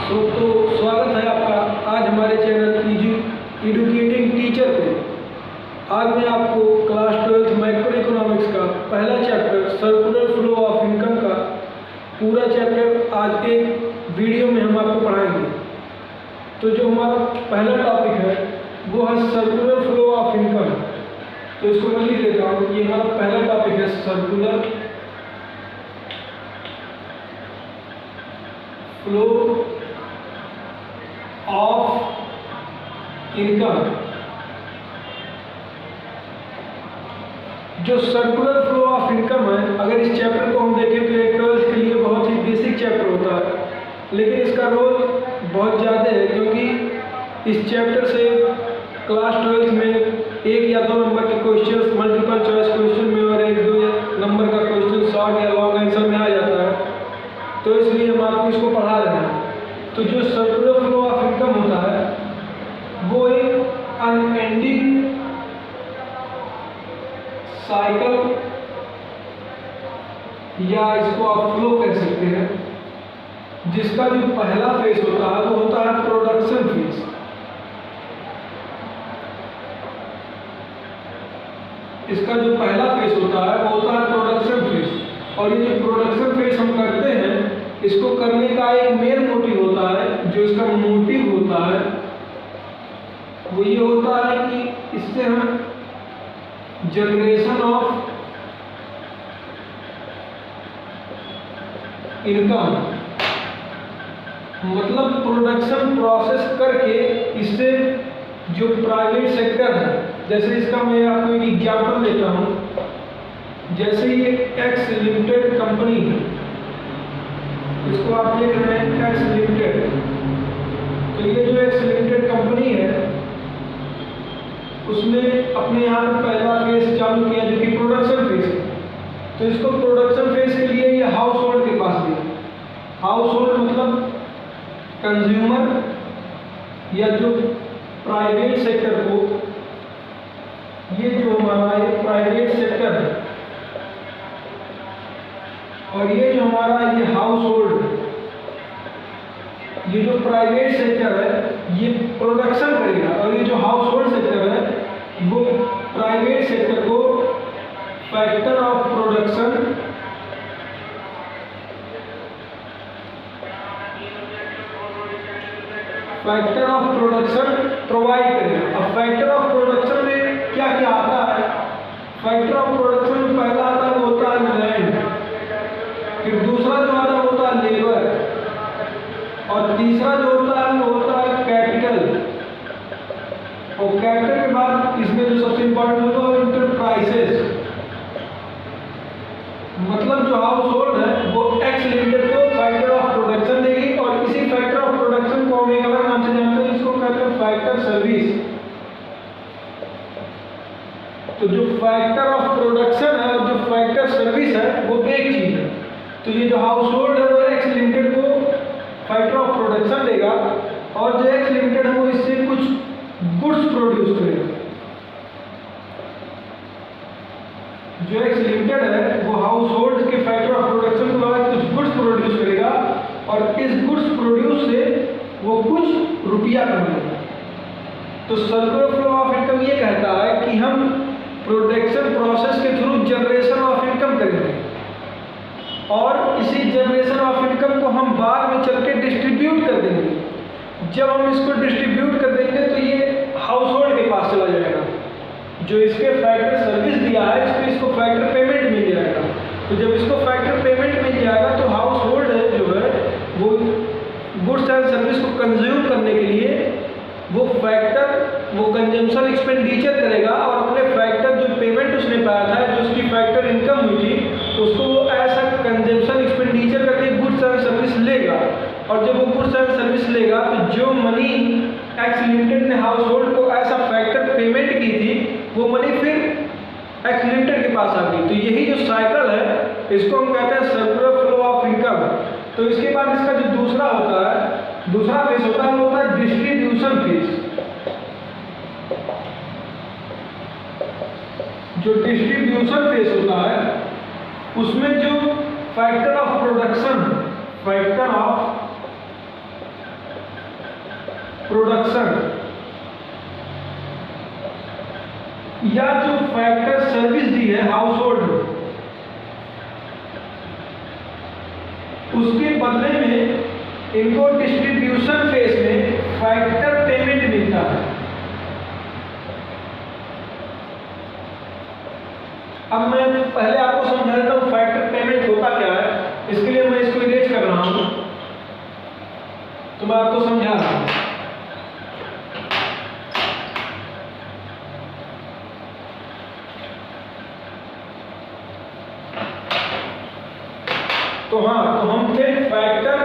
तो स्वागत है आपका आज हमारे चैनल एजुकेटिंग टीचर पे। आज मैं आपको क्लास 12 माइक्रो इकोनॉमिक्स का पहला chapter circular flow of income का पूरा चैप्टर आज एक वीडियो में हम आपको पढ़ाएंगे। तो जो हमारा पहला टॉपिक है वो है सर्कुलर फ्लो ऑफ इनकम। तो इसको मैं लिख देता हूँ। ये हमारा पहला टॉपिक है सर्कुलर फ्लो ऑफ इनकम। जो सर्कुलर फ्लो ऑफ इनकम है, अगर इस चैप्टर को हम देखें तो ये 12th के लिए बहुत ही बेसिक चैप्टर होता है, लेकिन इसका रोल बहुत ज़्यादा है क्योंकि इस चैप्टर से क्लास 12th में 1 या 2 नंबर के क्वेश्चंस मल्टीपल चॉइस क्वेश्चन में और 1-2 नंबर का क्वेश्चन शॉर्ट या लॉन्ग आंसर में आ जाता है। तो इसलिए हम आपको इसको पढ़ा रहे हैं। तो जो सर्कुलर फ्लो ऑफ इनकम होता है वो एक अनएंडिंग साइकिल या इसको आप फ्लो कह सकते हैं, जिसका जो पहला फेज होता है वो होता है प्रोडक्शन फेज। इसका जो पहला फेज होता है वो होता है प्रोडक्शन फेज। और ये जो प्रोडक्शन फेज हम करते हैं, इसको करने का एक मेन मोटिव होता है। जो इसका मोटिव होता है वो ये होता है कि इससे हम जनरेशन ऑफ इनकम, मतलब प्रोडक्शन प्रोसेस करके इससे जो प्राइवेट सेक्टर है, जैसे इसका मैं आपको एक एग्जांपल देता हूँ। जैसे ये एक्स लिमिटेड कंपनी है, इसको आप देख रहे हैं एक्स लिमिटेड। तो ये जो एक्स लिमिटेड कंपनी है उसने अपने यहाँ पर पहला फेज चालू किया जो कि प्रोडक्शन फेज है। तो इसको प्रोडक्शन फेज के लिए ये हाउस होल्ड के पास दिया। हाउस होल्ड मतलब कंज्यूमर या जो प्राइवेट सेक्टर को, ये जो हमारा ये प्राइवेट सेक्टर है और ये जो हमारा ये हाउस होल्ड है, ये जो प्राइवेट सेक्टर है ये प्रोडक्शन करेगा और ये जो हाउस होल्ड सेक्टर है वो प्राइवेट सेक्टर को फैक्टर ऑफ प्रोडक्शन प्रोवाइड करेगा। अब फैक्टर ऑफ प्रोडक्शन में क्या क्या आता है? फैक्टर ऑफ प्रोडक्शन में पहला आता है वो होता है लैंड, फिर दूसरा जो आता है वो होता है लेबर, और तीसरा जो होता है वो होता है कैपिटल, और कैपिटल के बाद इसमें जो सबसे इंपॉर्टेंट होता है इंटरप्राइजेस। मतलब जो हाउस होल्ड है वो एक्स लिमिटेड को फैक्टर ऑफ प्रोडक्शन देगी और इसी फैक्टर ऑफ प्रोडक्शन को हम एक अलग नाम से जानते हैं, इसको कहते हैं फैक्टर सर्विस। तो जो फैक्टर ऑफ प्रोडक्शन है और जो फैक्टर सर्विस है वो एक चीज है। तो ये जो हाउस होल्ड है वो एक्स लिमिटेड को फैक्टर ऑफ प्रोडक्शन देगा और जो एक्स लिमिटेड है वो इससे कुछ गुड्स प्रोड्यूस करेगा। जो एक्स लिमिटेड है वो हाउस होल्ड के फैक्टर ऑफ प्रोडक्शन के बाद कुछ गुड्स प्रोड्यूस करेगा और इस गुड्स प्रोड्यूस से वो कुछ रुपया कमाएगा। तो सर्कुलर फ्लो ऑफ इनकम ये कहता है कि हम प्रोडक्शन प्रोसेस के थ्रू जनरेशन ऑफ इनकम करेंगे और इसी जनरेशन ऑफ इनकम को हम बाद में चल के डिस्ट्रीब्यूट कर देंगे। जब हम इसको डिस्ट्रीब्यूट कर देंगे तो ये हाउस होल्ड के पास चला जाएगा। जो इसके फैक्टर सर्विस दिया है इसको फैक्टर पेमेंट मिल जाएगा। तो जब इसको फैक्टर पेमेंट मिल जाएगा तो हाउस होल्ड जो है वो गुड्स एंड सर्विस को कंज्यूम करने के लिए वो कंजम्पशन एक्सपेंडिचर करेगा और अपने फैक्टर जो पेमेंट उसने पाया था, जो उसकी फैक्टर इनकम हुई थी, उसको वो ऐसा कंजम्पशन एक्सपेंडिचर करके गुड्स एंड सर्विस लेगा। और जब वो गुड्स एंड सर्विस लेगा तो जो मनी एक्स लिमिटेड ने हाउस होल्ड को ऐसा फैक्टर पेमेंट की थी वो मनी फिर एक्स लिमिटेड के पास आ गई। तो यही जो साइकिल है इसको हम कहते हैं सर्कुलर फ्लो ऑफ इनकम। तो इसके बाद इसका जो दूसरा होता है, दूसरा फेज होता है वो होता है डिस्ट्रीब्यूशन फेज। जो डिस्ट्रीब्यूशन फेज होता है उसमें जो factor of production, factor of production या जो फैक्टर सर्विस दी है हाउस होल्ड में, उसके बदले में इनको डिस्ट्रीब्यूशन फेज में फैक्टर पेमेंट मिलता है। अब मैं पहले आपको समझा देता हूं फैक्टर पेमेंट होता क्या है। इसके लिए मैं इसको इरेज कर रहा हूं, तो मैं आपको समझा रहा हूं। तो हाँ, तो हम थे फैक्टर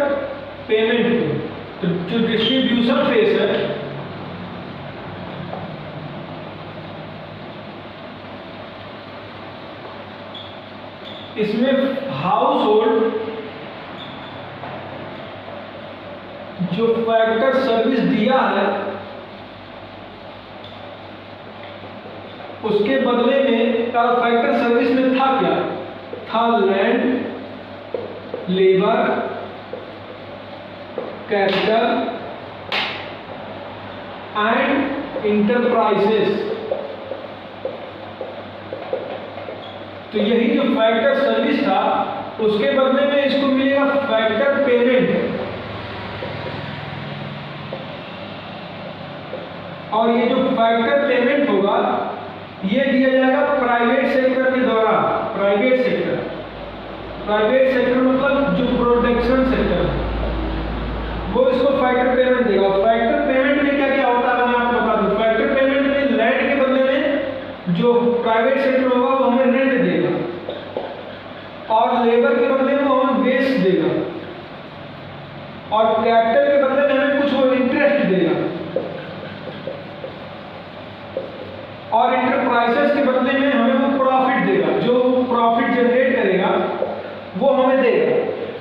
पेमेंट में। तो जो डिस्ट्रीब्यूशन फेज है, इसमें हाउस होल्ड जो फैक्टर सर्विस दिया है उसके बदले में फैक्टर सर्विस में था क्या? था land, labour, capital and enterprises. तो यही जो फैक्टर सर्विस था उसके बदले में इसको मिलेगा फैक्टर पेमेंट। और ये जो फैक्टर पेमेंट होगा ये दिया जाएगा प्राइवेट सेक्टर के द्वारा। प्राइवेट सेक्टर मतलब जो प्रोडक्शन सेक्टर है वो इसको फैक्टर पेमेंट देगा। फैक्टर पेमेंट में क्या क्या होता है मैं आपको बता दूं। फैक्टर पेमेंट में लैंड के बदले में जो प्राइवेट सेक्टर होगा वो हमें रेंट देगा, और लेबर के बदले में वो हमें वेस्ट देगा, और कैपिटल के बदले में हमें कुछ वो इंटरेस्ट देगा, और इंटरप्राइजेस के बदले में हमें वो प्रॉफिट देगा। जो प्रॉफिट जनरेट करेगा वो हमें देगा।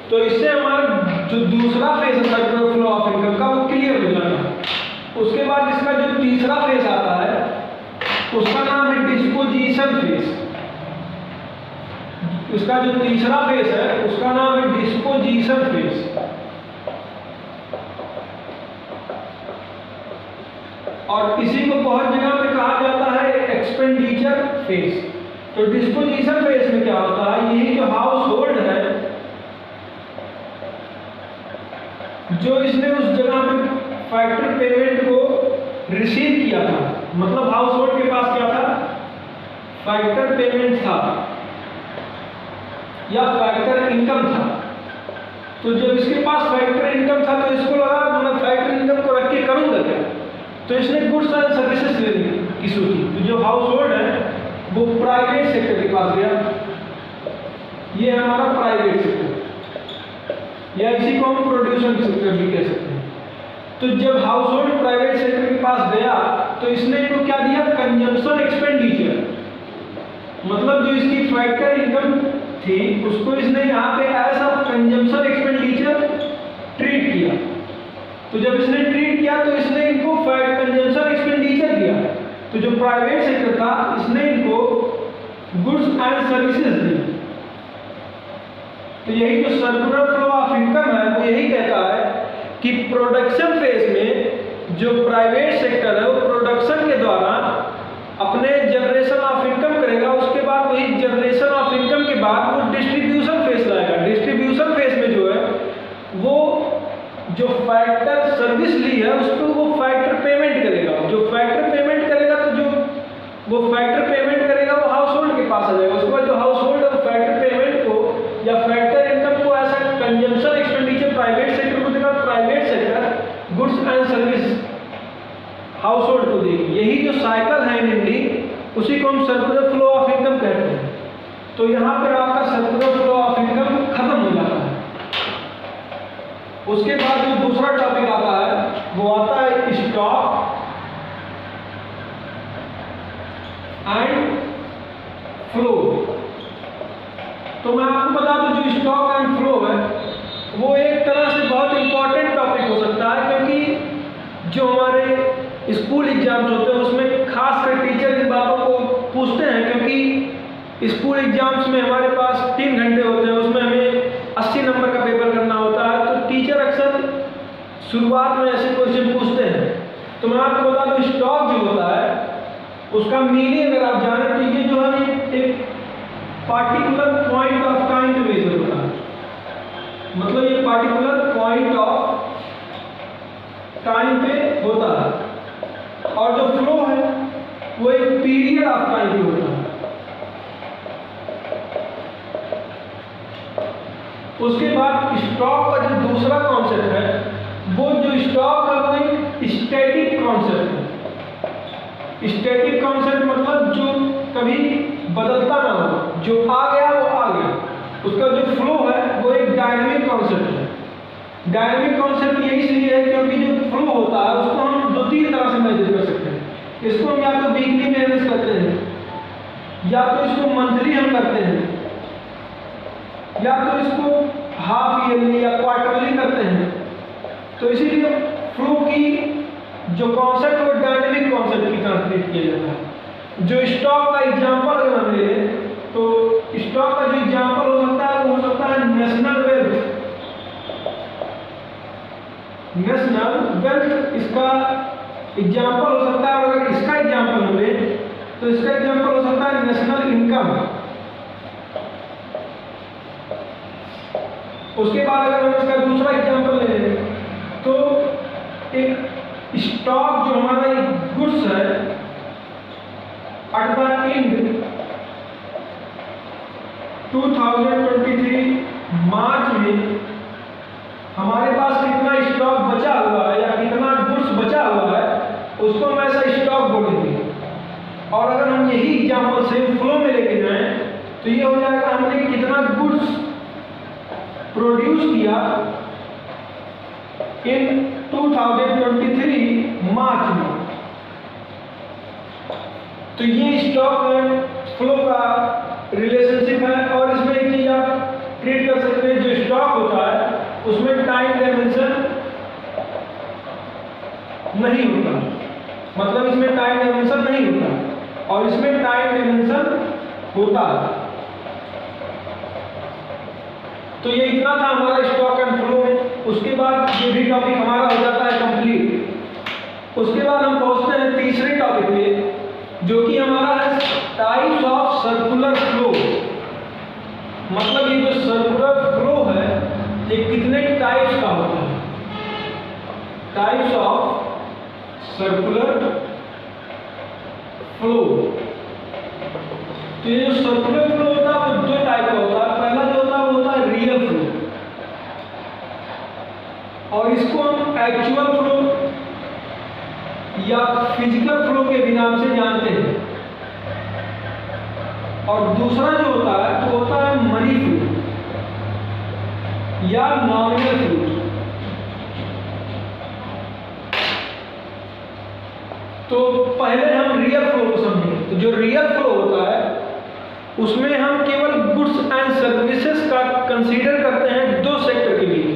तो इससे हमारा जो दूसरा फेज है सर्कुलर फ्लो ऑफ इनकम का वो क्लियर हो जाता है। उसके बाद इसका जो तीसरा फेज आता है उसका नाम है डिस्पोजिशन फेज। इसका जो तीसरा फेज है उसका नाम है डिस्पोजिशन फेज। और इसी को बहुत जगह पे कहा जाता है एक्सपेंडिचर फेज। तो डिस्पोजिशन फेज में क्या होता है, यही जो हाउस होल्ड है जो इसने उस जगह पे फैक्टर पेमेंट को रिसीव किया था, मतलब हाउस होल्ड के पास क्या था, फैक्टर पेमेंट था या फैक्टर इनकम था। तो जब इसके पास फैक्टर इनकम था तो इसको लगा मैं फैक्टर इनकम को रख के करूंगा क्या, तो इसने गुड्स एंड सर्विसेज लेने की सोची। तो जो हाउस होल्ड है वो प्राइवेट सेक्टर के पास गया। ये हमारा प्राइवेट सेक्टर, या इसी को हम प्रोड्यूसिंग सेक्टर भी कह सकते हैं। तो जब हाउस होल्ड प्राइवेट सेक्टर के पास गया तो इसने इनको क्या दिया, कंजम्पशन एक्सपेंडिचर, मतलब जो इसकी फैक्टर इनकम थी उसको इसने यहाँ पे as a consumption expenditure treat किया। तो जब इसने ट्रीट किया तो इसने इनको कंजम्पशन एक्सपेंडिचर दिया। तो जो प्राइवेट सेक्टर था इसने इनको गुड्स एंड सर्विसेज दी। तो यही जो सर्कुलर फ्लो ऑफ इनकम है वो यही कहता है कि प्रोडक्शन फेज में जो प्राइवेट सेक्टर है वो प्रोडक्शन के द्वारा अपने जनरेशन ऑफ इनकम करेगा। उसके बाद वही जनरेशन ऑफ इनकम के बाद वो डिस्ट्रीब्यूशन फेज लाएगा। डिस्ट्रीब्यूशन फेज में जो है वो जो फैक्टर सर्विस ली है उसको वो फैक्टर पेमेंट करेगा। जो फैक्टर पेमेंट करेगा तो जो वो फैक्टर पेमेंट करेगा वो हाउस होल्ड के पास आ जाएगा। उसके बाद जो हाउस होल्ड है वो फैक्टर पेमेंट को या फैक्टर इनकम को ऐसा कंजम्पशन एक्सपेंडिचर प्राइवेट सेक्टर को देगा। Private sector goods and service house hold को देगी। यही जो साइकिल है इन इंडिंग उसी को हम सर्कुलर फ्लो ऑफ इनकम कहते हैं। तो यहाँ पर आपका सर्कुलर फ्लो ऑफ इनकम खत्म हो जाता है। उसके बाद जो दूसरा टॉपिक आता है वो आता है स्टॉक एंड फ्लो। तो मैं आपको बता दूं जो स्टॉक एंड फ्लो है वो एक तरह से बहुत इंपॉर्टेंट टॉपिक हो सकता है, क्योंकि जो हमारे स्कूल एग्जाम्स होते हैं उसमें खास कर टीचर इन बातों को पूछते हैं। क्योंकि स्कूल एग्जाम्स में हमारे पास 3 घंटे होते हैं, उसमें हमें 80 नंबर का पेपर करना होता है। तो टीचर अक्सर शुरुआत में ऐसे क्वेश्चन पूछते हैं तो मैं आपको बता दूं स्टॉक जो होता है उसका मीनिंग अगर आप जाने तो ये जो है एक पार्टिकुलर पॉइंट ऑफ टाइम पे मेजर होता है। मतलब ये पार्टिकुलर पॉइंट ऑफ टाइम पे होता है और जो फ्लो है वो एक पीरियड ऑफ टाइम पे होता है। उसके बाद स्टॉक का जो दूसरा कॉन्सेप्ट है वो जो स्टॉक है वो एक स्टैटिक कॉन्सेप्ट है। स्टैटिक कॉन्सेप्ट मतलब जो कभी बदलता ना हो, जो आ गया वो आ गया। उसका जो फ्लो है वो एक डायनेमिक कॉन्सेप्ट है। डायनेमिक कॉन्सेप्ट यही इसलिए है क्योंकि जो फ्लो होता है उसको हम दो तीन तरह से मेजर कर सकते हैं। इसको हम या तो वीकली मैनेज करते हैं, या तो इसको मंथली हम करते हैं, या तो इसको हाफ ईयरली या क्वार्टरली करते हैं। तो इसीलिए फ्लो की जो कॉन्सेप्ट वो डायनेमिक कॉन्सेप्ट की तरह ट्रीट किया जाता है। जो स्टॉक का एग्जांपल अगर हम ले लें तो स्टॉक का जो एग्जांपल हो सकता है वो हो सकता है नेशनल वेल्थ। नेशनल वेल्थ इसका एग्जांपल हो सकता है। और अगर इसका एग्जांपल हम लें तो इसका एग्जांपल हो सकता है नेशनल इनकम। उसके बाद अगर हम इसका दूसरा एग्जांपल ले लें तो एक स्टॉक जो हमारा एक गुड्स है एट द एंड 2023 मार्च में हमारे पास कितना स्टॉक बचा हुआ है या कितना गुड्स बचा हुआ है उसको हम ऐसा स्टॉक बोलेंगे। और अगर हम यही एग्जांपल से फ्लो में लेके जाएं तो ये हो जाएगा हमने कितना गुड्स प्रोड्यूस किया इन 2023 मार्च में। तो ये स्टॉक एंड फ्लो का रिलेशनशिप है। और इसमें एक चीज आप ट्रीट कर सकते हैं, जो स्टॉक होता है उसमें टाइम डायमेंशन नहीं होता। मतलब इसमें टाइम डायमेंशन नहीं होता और इसमें टाइम डायमेंशन होता है। तो ये इतना था हमारा स्टॉक एंड फ्लो में। उसके बाद ये भी टॉपिक हमारा हो जाता है कंप्लीट। उसके बाद हम पहुंचते हैं तीसरे टॉपिक पे जो कि हमारा है टाइप्स ऑफ सर्कुलर फ्लो। मतलब ये जो सर्कुलर फ्लो है ये कितने टाइप्स का होता है। Types of circular flow. तो ये जो सर्कुलर फ्लो होता है वो दो टाइप का होता है। पहला जो होता है वो होता है रियल फ्लो और इसको हम एक्चुअल फ्लो या फिजिकल फ्लो के भी नाम से जानते हैं। और दूसरा जो होता है वो होता है मनी फ्लो या नॉमिनल फ्लो। तो पहले हम रियल फ्लो को समझेंगे। तो जो रियल फ्लो होता है उसमें हम केवल गुड्स एंड सर्विसेज का कंसीडर करते हैं दो सेक्टर के बीच।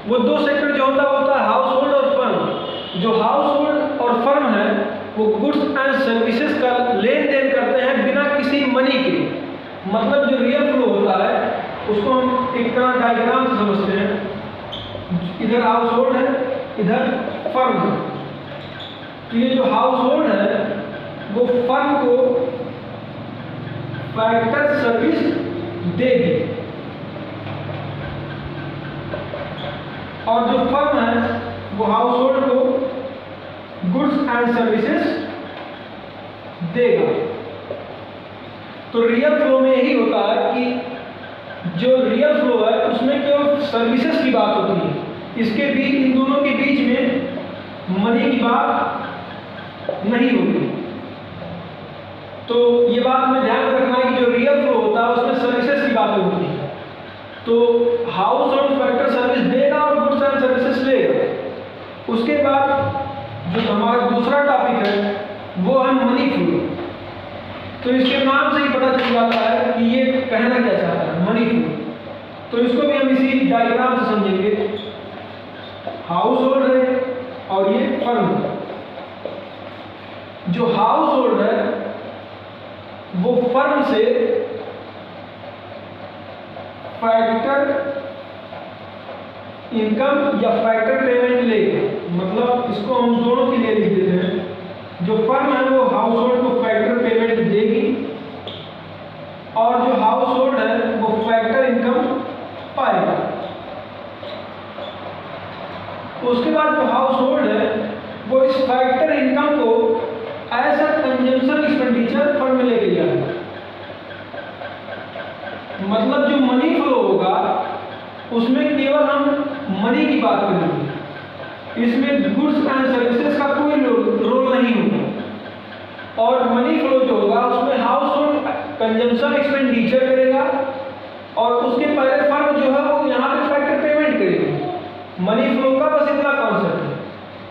वो दो सेक्टर जो होता है हाउस होल्ड और फर्म। जो हाउस होल्ड और फर्म है वो गुड्स एंड सर्विसेज का लेन देन करते हैं बिना किसी मनी के। मतलब जो रियल फ्लो होता है उसको हम एक तरह डायग्राम से समझते हैं। इधर हाउस होल्ड है, इधर फर्म है। तो ये जो हाउस होल्ड है वो फर्म को फैक्टर सर्विस देगी और जो फर्म है वो हाउस होल्ड को गुड्स एंड सर्विसेज देगा। तो रियल फ्लो में यही होता है कि जो रियल फ्लो है उसमें केवल सर्विसेज की बात होती है। इसके बीच इन दोनों के बीच में मनी की बात नहीं होती। तो ये बात हमें ध्यान में रखना है कि जो रियल फ्लो होता है उसमें सर्विसेज की बातें होती है। तो हाउस होल्ड फैक्टर सर्विस देगा और गुड्स एंड सर्विसेज लेगा। उसके बाद जो हमारा दूसरा टॉपिक है वो है मनी फ्लो। तो इसके नाम से ही पता चल जाता है कि ये कहना क्या चाहता है, मनी फ्लो। तो इसको भी हम इसी डायग्राम से समझेंगे। हाउस होल्ड है और ये फर्म है। जो हाउस होल्ड है वो फर्म से फैक्टर इनकम या फैक्टर पेमेंट लेगा, मतलब इसको हम दोनों के लिए लिख देते हैं। जो फर्म है वो हाउस होल्ड को फैक्टर पेमेंट देगी और जो हाउस होल्ड है वो फैक्टर इनकम पाएगा। उसके बाद जो हाउस होल्ड है वो इस फैक्टर इनकम को as a consumption expenditure fund में लेके जाएगा। मतलब जो मनी फ्लो होगा उसमें केवल हम मनी की बात करेंगे, इसमें गुड्स एंड सर्विसेज का कोई रोल नहीं होगा। और मनी फ्लो जो होगा उसमें हाउस होल्ड कंजम्पशन एक्सपेंडिचर करेगा और उसके पहले फर्म जो है वो यहाँ पे फैक्टर पेमेंट करेगी। मनी फ्लो का बस इतना कॉन्सेप्ट है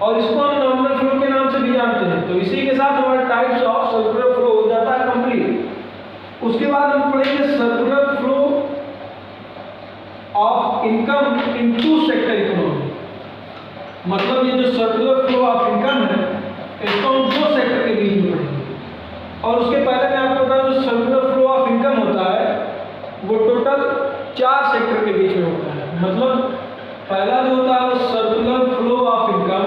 और इसको हम नॉमिनल फ्लो के नाम से भी जानते हैं। तो इसी के साथ हमारा टाइप्स ऑफ सर्कुलर फ्लो हो जाता है कंप्लीट। उसके बाद हम पढ़ेंगे circular flow of income in two sector economy. मतलब ये जो सर्कुलर फ्लो ऑफ इनकम है इसको हम दो सेक्टर के बीच में पढ़ेंगे। और उसके पहले मैं आपको बता दूं जो सर्कुलर फ्लो ऑफ इनकम होता है वो टोटल 4 सेक्टर के बीच में होता है। मतलब पहला जो होता है वो circular flow of income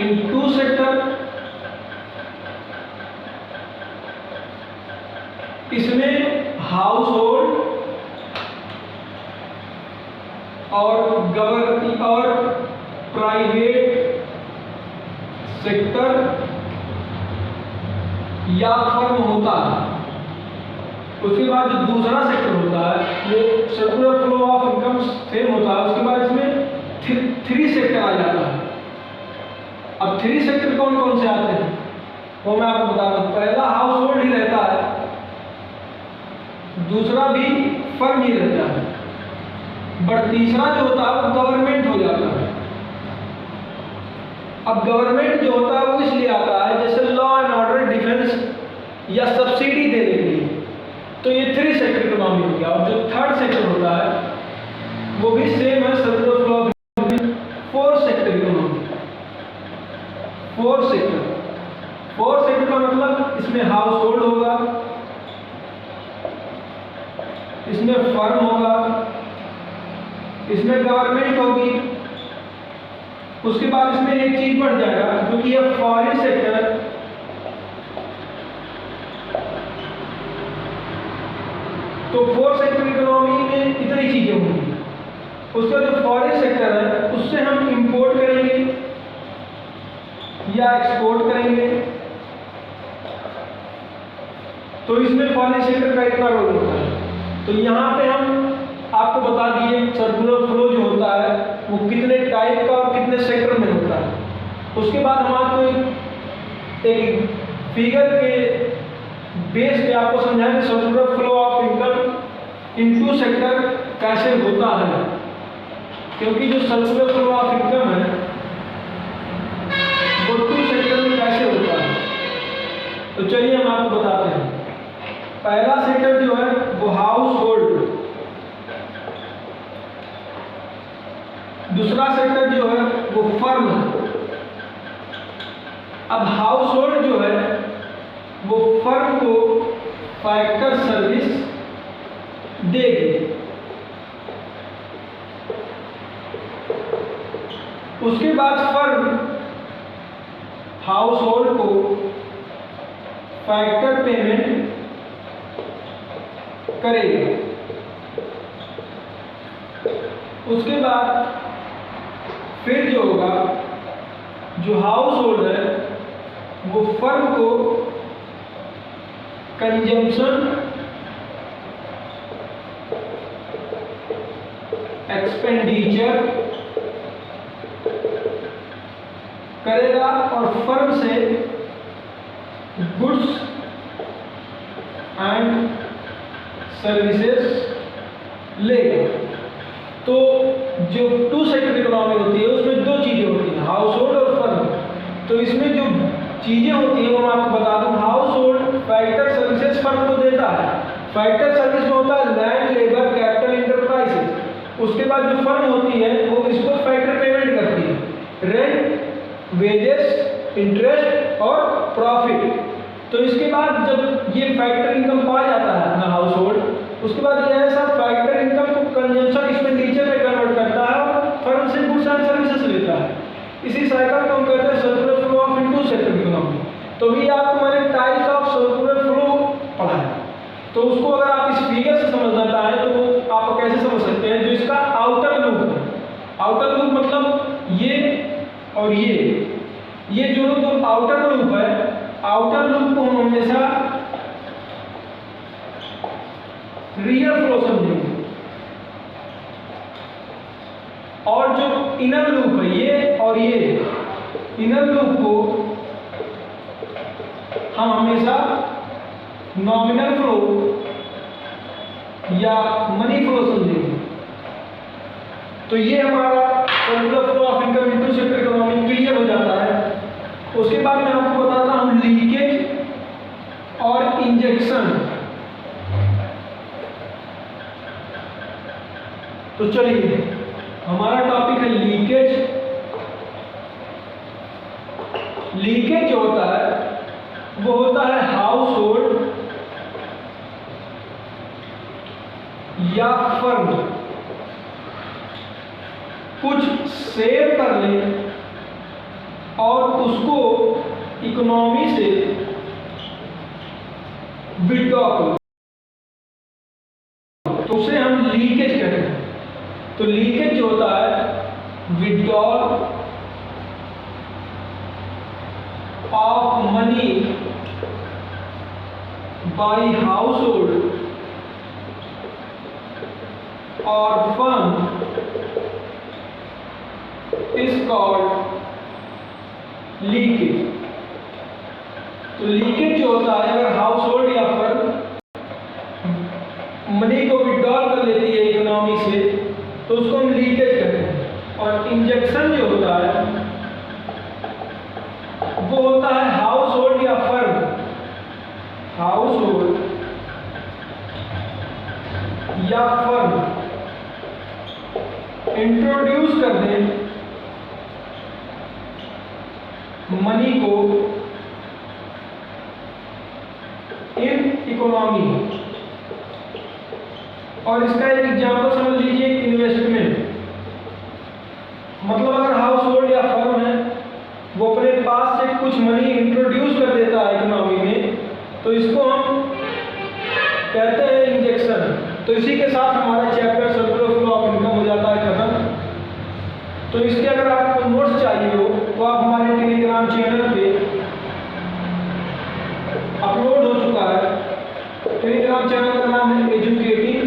in two sector, इसमें हाउस होल्ड और प्राइवेट सेक्टर या फर्म होता है। उसके बाद जो दूसरा सेक्टर होता है वो circular flow of income same होता है। उसके बाद इसमें 3 सेक्टर आ जाता है। अब 3 सेक्टर कौन कौन से आते हैं वो मैं आपको बता दूं। पहला हाउस होल्ड ही रहता है, दूसरा भी फर्म ही रहता है, बट तीसरा जो होता है वो गवर्नमेंट हो जाता है। अब गवर्नमेंट जो होता है वो इसलिए आता है जैसे लॉ एंड ऑर्डर, डिफेंस या सब्सिडी देने के लिए। तो ये 3 सेक्टर इकोनॉमी हो गया। और जो थर्ड सेक्टर होता है वो भी सेम है, circular flow of 4 sector economy. 4 sector का मतलब इसमें हाउस होल्ड होगा, इसमें फर्म होगा, इसमें गवर्नमेंट होगी। उसके बाद इसमें एक चीज बढ़ जाएगा जो कि है फॉरेन सेक्टर। तो 4 सेक्टर इकोनॉमी में इतनी चीजें होंगी। उसका जो फॉरेन सेक्टर है उससे हम इंपोर्ट करेंगे या एक्सपोर्ट करेंगे। तो इसमें फॉरेन सेक्टर का इतना रोल होता है। तो यहाँ पे हम आपको बता दिए सर्कुलर फ्लो जो होता है वो कितने टाइप का और कितने सेक्टर में होता है। उसके बाद हम आपको एक फिगर के बेस पे आपको समझाएंगे circular flow of income in two sector कैसे होता है। क्योंकि जो सर्कुलर फ्लो ऑफ इनकम है वो 2 सेक्टर में कैसे होता है। तो चलिए हम आपको बताते हैं। पहला सेक्टर जो है वो हाउस होल्ड, दूसरा सेक्टर जो है वो फर्म है। अब हाउस होल्ड जो है वो फर्म को फैक्टर सर्विस देगी। उसके बाद फर्म हाउस होल्ड को फैक्टर पेमेंट करेगी। उसके बाद फिर जो होगा जो हाउस होल्ड है वो फर्म को कंजम्पशन एक्सपेंडिचर करेगा और फर्म से गुड्स एंड सर्विसेज लेगा। तो जो 2 सेक्टर इकोनॉमी होती है उसमें 2 चीजें होती हैं, हाउस होल्ड और फर्म। तो इसमें जो चीजें होती हैं वो मैं आपको बता दूं। House hold factor services firm को देता है। फैक्टर सर्विस में होता है लैंड, लेबर, कैपिटल, इंटरप्राइजेज। उसके बाद जो फर्म होती है वो इसको फैक्टर पेमेंट करती है, रेंट, वेजेस, इंटरेस्ट और प्रॉफिट। तो इसके बाद जब ये फैक्टर इनकम पा जाता है अपना हाउस होल्ड, उसके बाद यह सब फैक्टर इनकम को कंजम्पशन एक्सपेंडिचर में कन्वर्ट करता है और फर्म से गुड्स एंड सर्विसेज लेता है। इसी साइकिल को हम कहते हैं circular flow of into sector economy. तो भी आपको मैंने टाइप्स ऑफ सर्कुलर फ्लो पढ़ाया, तो उसको अगर आप इस फिगर से समझना चाहें तो आप कैसे समझ सकते हैं। जो इसका आउटर लूप है, आउटर लूप मतलब ये और ये जो आउटर लूप है, आउटर लूप को हम हमेशा रियल फ्लो समझेंगे, और जो इनर लूप है ये और ये इनर लूप को हम हमेशा नॉमिनल फ्लो या मनी फ्लो समझेंगे। तो ये हमारा circular flow of income into sector economy clear हो जाता है। उसके बाद मैं आपको बताता हूं लीकेज और इंजेक्शन। तो चलिए, हमारा टॉपिक है लीकेज। लीकेज जो होता है वो होता है हाउस होल्ड या फर्म कुछ सेव कर ले और उसको इकोनॉमी से विड्रॉ कर, तो उसे हम लीकेज कहते हैं। तो लीकेज जो होता है withdrawal of money by house hold और फर्म इज कॉल्ड लीकेज। तो लीकेज जो होता है, अगर हाउस होल्ड या फर्म मनी को विड्रॉल कर लेती है इकोनॉमी से, तो उसको हम लीकेज कहते हैं। और इंजेक्शन जो होता है वो होता है हाउस होल्ड या फर्म, हाउस होल्ड या फर्म इंट्रोड्यूस कर दे मनी को इन इकोनॉमी। और इसका एक एग्जांपल समझ लीजिए, इन्वेस्टमेंट। मतलब अगर हाउस होल्ड या फर्म है वो अपने पास से कुछ मनी इंट्रोड्यूस कर देता है इकोनॉमी में, तो इसको हम कहते हैं इंजेक्शन। तो इसी के साथ हमारा chapter circular flow of income हो जाता है खत्म। तो इसके अगर आपको नोट्स चाहिए हो तो आप हमारे टेलीग्राम चैनल पे अपलोड हो चुका है। टेलीग्राम चैनल का नाम है एजुकेटिंग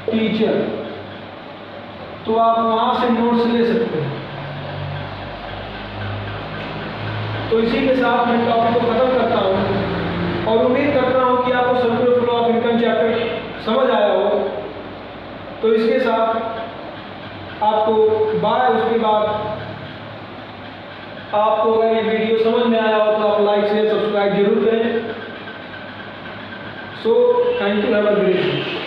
टीचर, तो आप वहां से नोट्स ले सकते हैं। तो इसी के साथ मैं टॉपिक को खत्म करता हूं और उम्मीद करता हूं कि आपको circular flow of income chapter समझ आया हो। तो इसके साथ आपको बाय। उसके बाद आपको अगर ये वीडियो समझ में आया हो तो आप लाइक शेयर सब्सक्राइब जरूर करें। So thank you, have a great day.